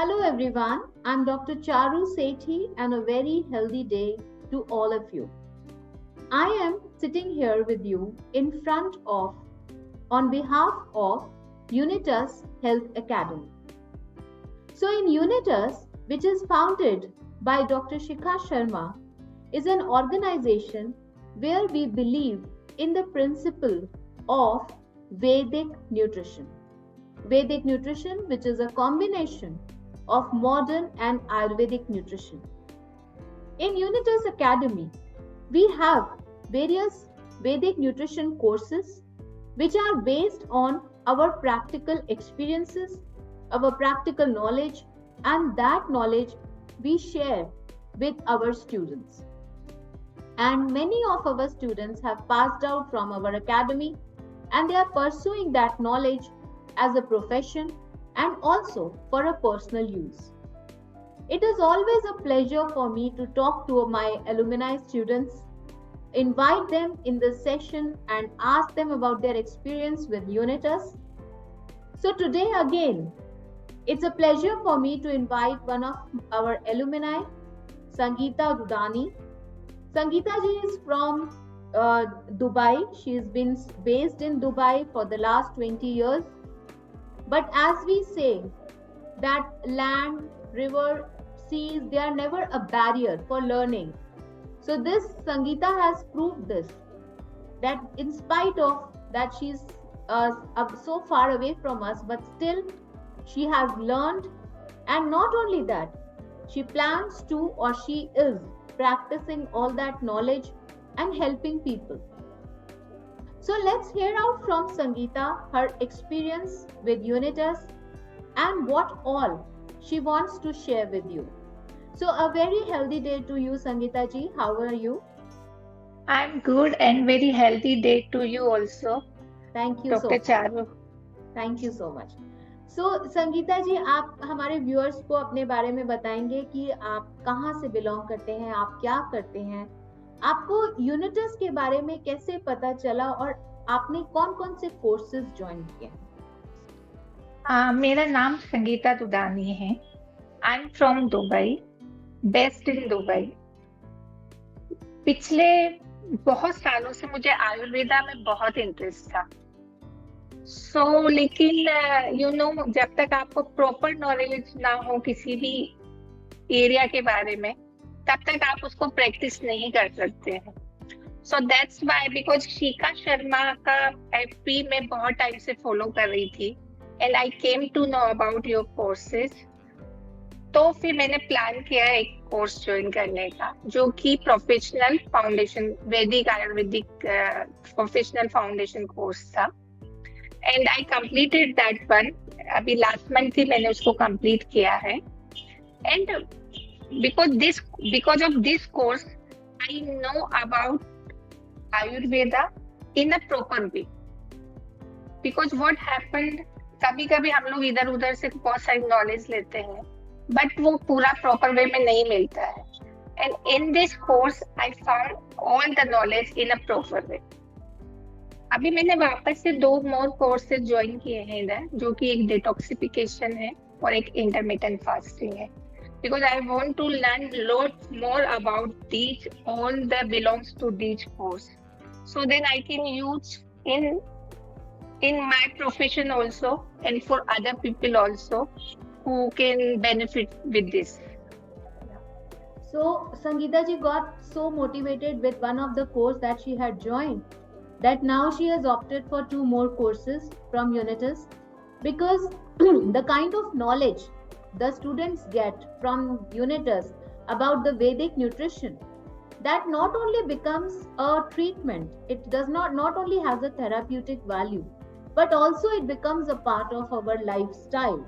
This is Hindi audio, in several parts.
Hello everyone, I'm Dr. Charu Sethi and a very healthy day to all of you. I am sitting here with you on behalf of Unitas Health Academy. So in Unitas, which is founded by Dr. Shikha Sharma, is an organization where we believe in the principle of Vedic nutrition. Vedic nutrition, which is a combination of modern and Ayurvedic nutrition. In Unitas Academy, we have various Vedic nutrition courses which are based on our practical experiences, our practical knowledge, and that knowledge we share with our students. And many of our students have passed out from our academy and they are pursuing that knowledge as a profession and also for a personal use. It is always a pleasure for me to talk to my alumni students, invite them in this session and ask them about their experience with Unitas. So today again, it's a pleasure for me to invite one of our alumni, Sangeeta Dudani. Sangeeta ji is from Dubai. She has been based in Dubai for the last 20 years. But as we say, that land, river, seas, they are never a barrier for learning. So this Sangeeta has proved this, that in spite of that she's so far away from us, but still she has learned, and not only that, she plans to or she is practicing all that knowledge and helping people. So let's hear out from Sangeeta her experience with Unitas and what all she wants to share with you. So a very healthy day to you, Sangeeta ji. How are you? I'm good and very healthy day to you also. Thank you Dr. so much. Charu. Thank you so much. So Sangeeta जी, आप हमारे व्यूअर्स को अपने बारे में बताएंगे कि आप कहाँ से बिलोंग करते हैं, आप क्या करते हैं, आपको यूनिटस के बारे में कैसे पता चला और आपने कौन-कौन से कोर्सेज ज्वाइन किए? मेरा नाम संगीता दुदानी है. I am from Dubai, based in Dubai. पिछले बहुत सालों से मुझे आयुर्वेदा में बहुत इंटरेस्ट था. लेकिन जब तक आपको प्रॉपर नॉलेज ना हो किसी भी एरिया के बारे में, तब तक आप उसको प्रैक्टिस नहीं कर सकते हैं. So that's why, because Shikha Sharma का एफपी में बहुत टाइम से फॉलो कर रही थी and I came to know about your courses. तो फिर मैंने प्लान किया एक कोर्स ज्वाइन करने का, जो कि प्रोफेशनल फाउंडेशन वैदिक आयुर्वेदिक प्रोफेशनल फाउंडेशन कोर्स था. And I completed that one. अभी लास्ट मंथ ही मैंने उसको कंप्लीट किया है. And because of this course, I know about Ayurveda in a proper way. Because what happened, कभी-कभी हम लोग इधर-उधर से बहुत सारी नॉलेज लेते हैं, बट वो पूरा प्रॉपर वे में नहीं मिलता है. And in this course, I found all the knowledge in a proper way. अभी मैंने वापस से 2 मोर कोर्सेज ज्वाइन किए हैं इधर, जो कि एक डिटॉक्सिफिकेशन है और एक इंटरमिटेंट फास्टिंग है. Because I want to learn lot more about these, all that belongs to these course. So then I can use in my profession also and for other people also who can benefit with this. So Sangeeta ji got so motivated with one of the course that she had joined that now she has opted for 2 more courses from Unitas, because the kind of knowledge the students get from Unitas about the Vedic nutrition, that not only becomes a treatment, it does not only has a therapeutic value, but also it becomes a part of our lifestyle,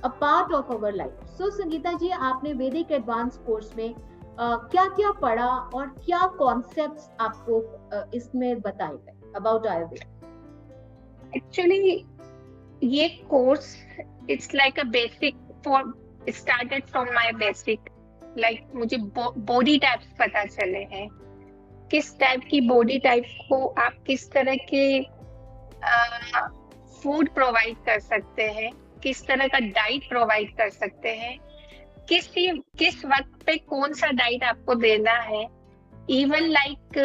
a part of our life. So Sangeeta ji, आपने Vedic Advanced course में क्या-क्या पढ़ा और क्या concepts आपको इसमें बताए गए about Ayurveda? Actually, ये course it's like a basic for started from my basic, like मुझे body types पता चले हैं, किस टाइप की बॉडी टाइप को आप किस तरह के फूड प्रोवाइड कर सकते हैं, किस तरह का डाइट प्रोवाइड कर सकते हैं, किस वक्त पे कौन सा डाइट आपको देना है, इवन लाइक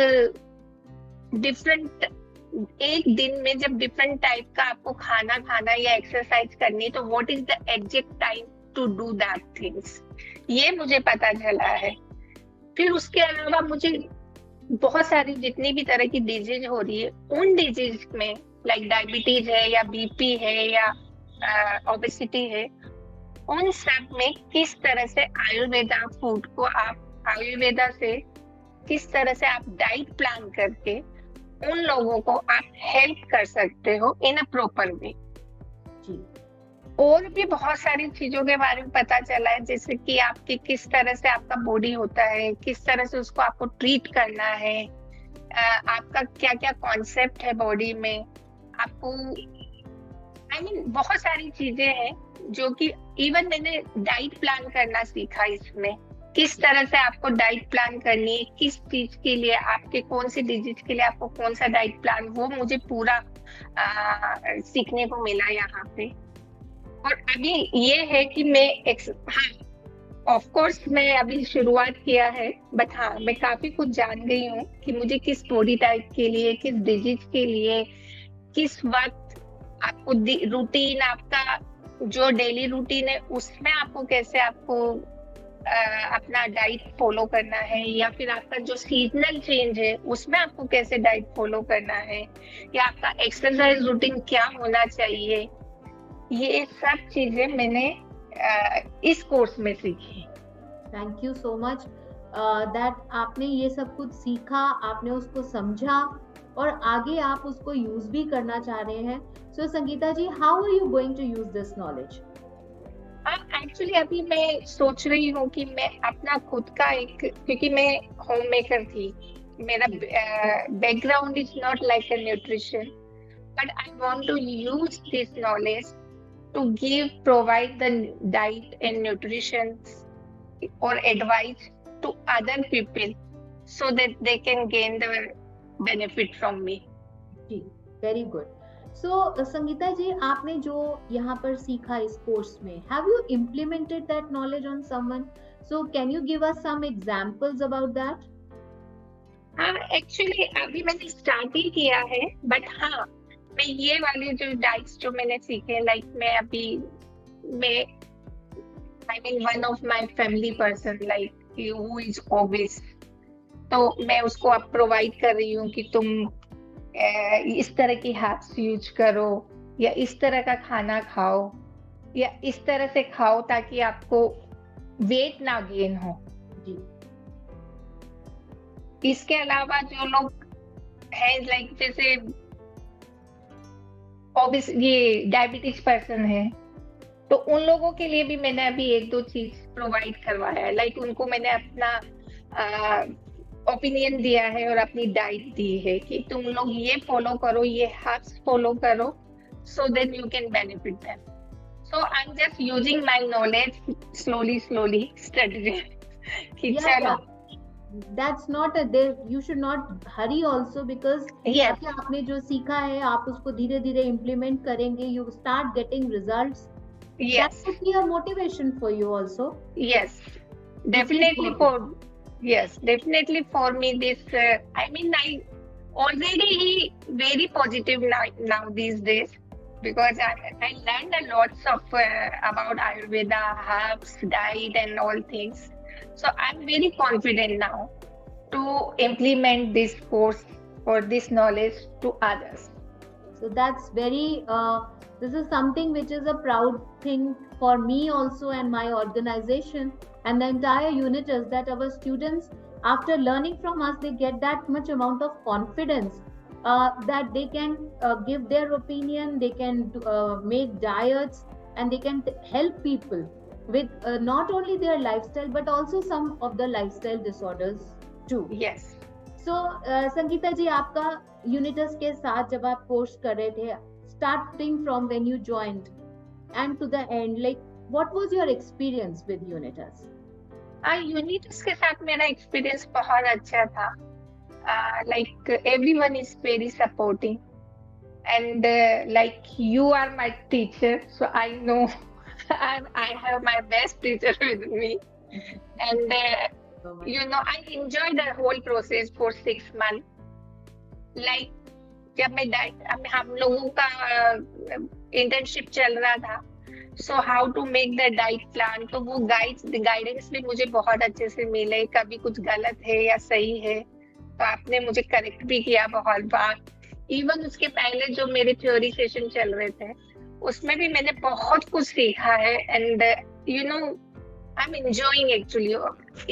डिफरेंट, एक दिन में जब डिफरेंट टाइप का आपको खाना खाना या एक्सरसाइज करनी, तो what is the exact time to do that things, ये मुझे पता चला है। फिर उसके अलावा मुझे बहुत सारी जितनी भी तरह की डिजीज हो रही है, उन डिजीज में लाइक डायबिटीज है या बीपी है या ओबेसिटी है, उन सब में किस तरह से आयुर्वेदा फूड को आप आयुर्वेदा से किस तरह से आप डाइट प्लान करके उन लोगों को आप हेल्प कर सकते हो इन अ प्रॉपर वे। और भी बहुत सारी चीजों के बारे में पता चला है, जैसे कि आपकी किस तरह से आपका बॉडी होता है, किस तरह से उसको आपको ट्रीट करना है, आपका क्या क्या कॉन्सेप्ट है बॉडी में, आपको बहुत सारी चीजें हैं जो कि इवन मैंने डाइट प्लान करना सीखा इसमें, किस तरह से आपको डाइट प्लान करनी है, किस चीज के लिए, आपके कौन सी डिजीज के लिए आपको कौन सा डाइट प्लान, वो मुझे पूरा सीखने को मिला यहाँ पे। और अभी ये है कि मैं ऑफ कोर्स मैं अभी शुरुआत किया है, बट हाँ मैं काफी कुछ जान गई हूँ कि मुझे किस बॉडी टाइप के लिए, किस डिजीज के लिए, किस वक्त आपको रूटीन, आपका जो डेली रूटीन है उसमें आपको कैसे आपको अपना डाइट फॉलो करना है, या फिर आपका जो सीजनल चेंज है उसमें आपको कैसे डाइट फॉलो करना है, या आपका एक्सरसाइज रूटीन क्या होना चाहिए, ये सब चीजें मैंने इस कोर्स में सीखी। Thank you so much that आपने ये सब कुछ सीखा, आपने उसको समझा और आगे आप उसको यूज भी करना चाह रहे हैं। So Sangeeta ji, how are you going to use this knowledge? Actually अभी मैं सोच रही हूँ कि मैं अपना खुद का एक, क्योंकि मैं होम मेकर थी, मेरा background is not like a nutrition, but I want to use this knowledge to provide the diet and nutrition or advice to other people so that they can gain the benefit from me. जी, very good. So Sangeeta ji, आपने जो यहाँ पर सीखा इस कोर्स में, have you implemented that knowledge on someone? So can you give us some examples about that? Actually अभी मैंने स्टार्ट ही किया है, बट हाँ मैं ये वाले जो डाइट्स जो मैंने सीखे, लाइक मैं अभी I mean one of my family person like who is obese, तो मैं उसको अब प्रोवाइड कर रही हूँ कि तुम इस तरह की हैब्स यूज करो, या इस तरह का खाना खाओ, या इस तरह से खाओ ताकि आपको वेट ना गेन हो। जी। इसके अलावा जो लोग हैं लाइक जैसे ये डायबिटीज पर्सन है, तो उन लोगों के लिए भी मैंने अभी एक दो चीज प्रोवाइड करवाया है, लाइक उनको मैंने अपना ओपिनियन दिया है और अपनी डाइट दी है कि तुम लोग ये फॉलो करो, ये हैब्स फॉलो करो, so then you can benefit them. So I am just using my knowledge slowly study कि चलो That's not a there, you should not hurry also, because yes, आपने जो सीखा है आप उसको धीरे धीरे implement करेंगे, you start getting results. yes, that would be a motivation for you also. Yes, definitely definitely for me this I mean I already very positive now these days, because I learned a lot of about Ayurveda, herbs, diet and all things. So I'm very confident now to implement this course or this knowledge to others. So that's very, this is something which is a proud thing for me also and my organization and the entire Unitas, that our students, after learning from us, they get that much amount of confidence that they can give their opinion, they can make diets, and they can help people with not only their lifestyle but also some of the lifestyle disorders too. Yes. So Sangeeta जी, आपका यूनिटस के साथ जब आप कोर्स कर रहे थे, starting from when you joined and to the end, like what was your experience with Unitas? Units के साथ मेरा एक्सपीरियंस बहुत अच्छा था. Like everyone is very supporting. and like you are my teacher, so I know I have my best teacher with me, and So much. you know I enjoyed the whole process for 6 months. Like जब मैं हम लोगों का इंटर्नशिप चल रहा था, so how to make the diet plan, तो वो गाइडेंस भी मुझे बहुत अच्छे से मिले, कभी कुछ गलत है या सही है तो आपने मुझे करेक्ट भी किया बहुत बार। इवन उसके पहले जो मेरे थ्योरी सेशन चल रहे थे उसमें भी मैंने बहुत कुछ सीखा है, and you know I am enjoying actually,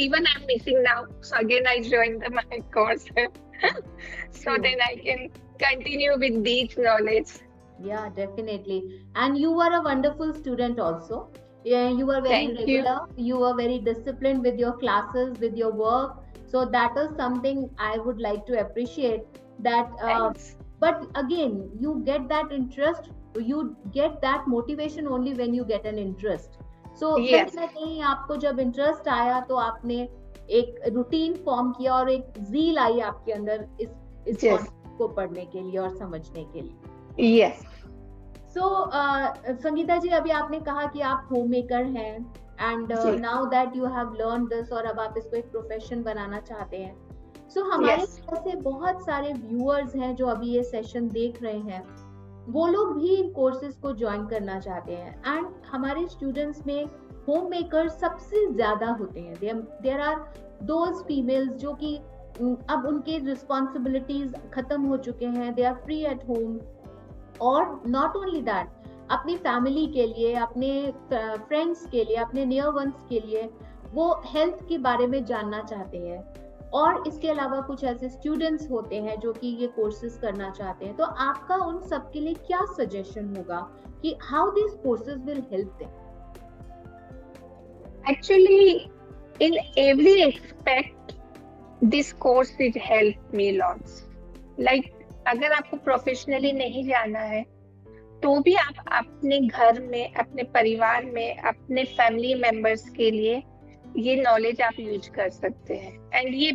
even I am missing now, so again I join the my course so then I can continue with this knowledge. Yeah, definitely. And you were a wonderful student also. Yeah, you were very Thank you. regular. You were very disciplined with your classes, with your work. So that is something I would like to appreciate. That, Thanks. but again, you get that interest. You get that motivation only when you get an interest. So Yes. कहीं ना कहीं आपको जब इंटरेस्ट आया तो आपने एक रूटीन फॉर्म किया और एक ज़ील आई आपके अंदर इस Yes. concept को पढ़ने के लिए और समझने के लिए। Yes. सो संगीता जी, अभी आपने कहा कि आप होम मेकर हैं, एंड जी। Now that you have learn this और अब आप इसको एक प्रोफेशन बनाना चाहते हैं। सो हमारे Yes. ऐसे बहुत सारे व्यूअर्स हैं जो अभी ये सेशन देख रहे हैं, वो लोग भी इन कोर्सेज को ज्वाइन करना चाहते हैं, एंड हमारे स्टूडेंट्स में होम मेकर सबसे ज्यादा होते हैं। देयर आर दोज फीमेल्स जो कि अब उनके रिस्पॉन्सिबिलिटीज खत्म हो चुके हैं, they are free at home, और नॉट ओनली दैट, अपनी फैमिली के लिए, अपने फ्रेंड्स के लिए, अपने नियर वंस के लिए वो हेल्थ के बारे में जानना चाहते हैं। और इसके अलावा कुछ ऐसे स्टूडेंट्स होते हैं जो कि ये कोर्सेज करना चाहते हैं। तो आपका उन सब के लिए क्या सजेशन होगा कि how this courses will help them? Actually, in every aspect, this course has helped me lots. Like, अगर आपको प्रोफेशनली नहीं जाना है तो भी आप अपने घर में, अपने परिवार में, अपने फैमिली मेंबर्स के लिए ये नॉलेज आप यूज कर सकते हैं, एंड ये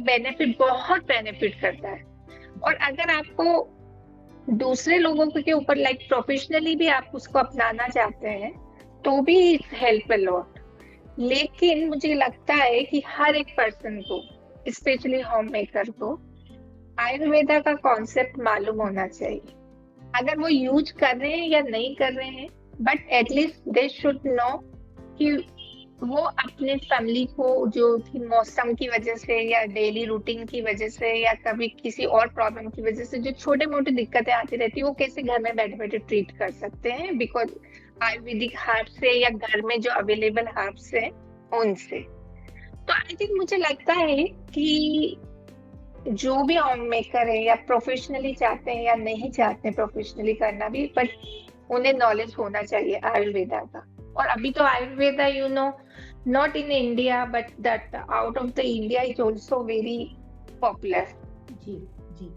बहुत बेनिफिट करता है। और अगर आपको दूसरे लोगों के ऊपर लाइक प्रोफेशनली भी आप उसको अपनाना चाहते हैं तो भी हेल्प अ लॉट। लेकिन मुझे लगता है कि हर एक पर्सन को, स्पेशली होम मेकर को, आयुर्वेदा का कॉन्सेप्ट मालूम होना चाहिए। अगर वो यूज कर रहे हैं या नहीं कर रहे हैं, but at least they should know कि वो अपने फैमिली को जो भी मौसम की वजह से या डेली रूटीन की वजह से या कभी किसी और प्रॉब्लम की वजह से जो छोटे मोटे दिक्कतें आती रहती है वो कैसे घर में बैठे बैठे ट्रीट कर सकते हैं, बिकॉज आयुर्वेदिक हर्ब से या घर में जो अवेलेबल हर्ब्स है उनसे। तो आई थिंक मुझे लगता है कि जो भी होम मेकर है या प्रोफेशनली चाहते हैं या नहीं चाहते प्रोफेशनली करना भी, बट उन्हें नॉलेज होना चाहिए आयुर्वेदा का। और अभी तो Ayurveda you know not in India but that out of the India is also very popular. जी जी।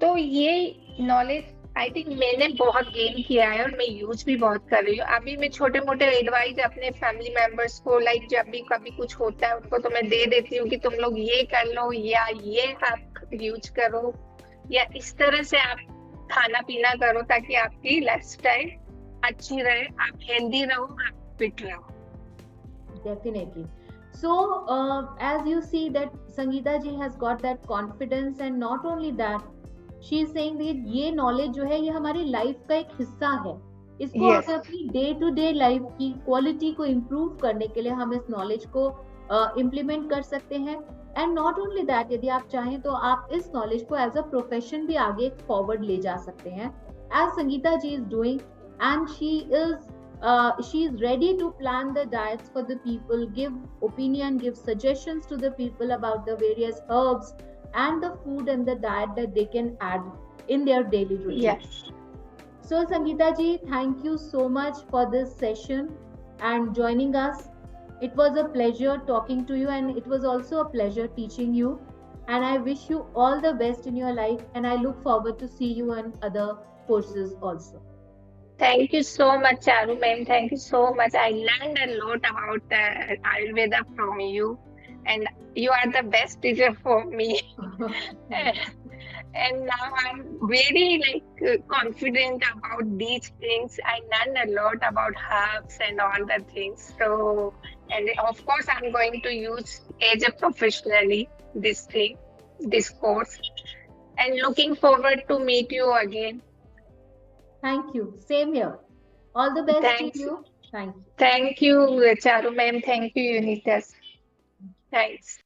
तो ये नॉलेज आई थिंक मैंने बहुत गेन किया है और मैं यूज भी बहुत कर रही हूँ। अभी मैं छोटे मोटे एडवाइस अपने फैमिली मेंबर्स को, लाइक जब भी कभी कुछ होता है उनको तो मैं दे देती हूँ कि तुम लोग ये कर लो या ये आप यूज करो या इस तरह से आप खाना पीना करो ताकि आपकी लाइफस्टाइल अच्छी रहे, आप हेल्दी रहो, आप फिट रहो। Definitely. So, as you see that Sangeeta ji has got that confidence, and not only that, she is saying that ये knowledge जो है ये हमारी लाइफ का एक हिस्सा है। इसको Yes. हमें अपनी डे टू डे लाइफ की क्वालिटी को इम्प्रूव करने के लिए हम इस नॉलेज को इम्प्लीमेंट कर सकते हैं। एंड नॉट ओनली दैट, यदि आप चाहें तो आप इस नॉलेज को एज अ प्रोफेशन भी आगे फॉरवर्ड ले जा सकते हैं, as Sangeeta ji is doing, and she is ready to plan the diets for the people, give opinion, give suggestions to the people about the various herbs and the food and the diet that they can add in their daily routine. Yes. So Sangeeta ji, thank you so much for this session and joining us. It was a pleasure talking to you, and it was also a pleasure teaching you, and I wish you all the best in your life, and I look forward to see you on other courses also. Thank you so much, Charu ma'am. Thank you so much. I learned a lot about Ayurveda from you, and you are the best teacher for me. And now I'm very confident about these things. I learn a lot about herbs and all the things. So, and of course, I'm going to use as a professionally this thing, this course, and looking forward to meet you again. Thank you. Same here. All the best to Thanks. you. Thank you. Thank you, Charu ma'am. Thank you, Unitas. Thanks.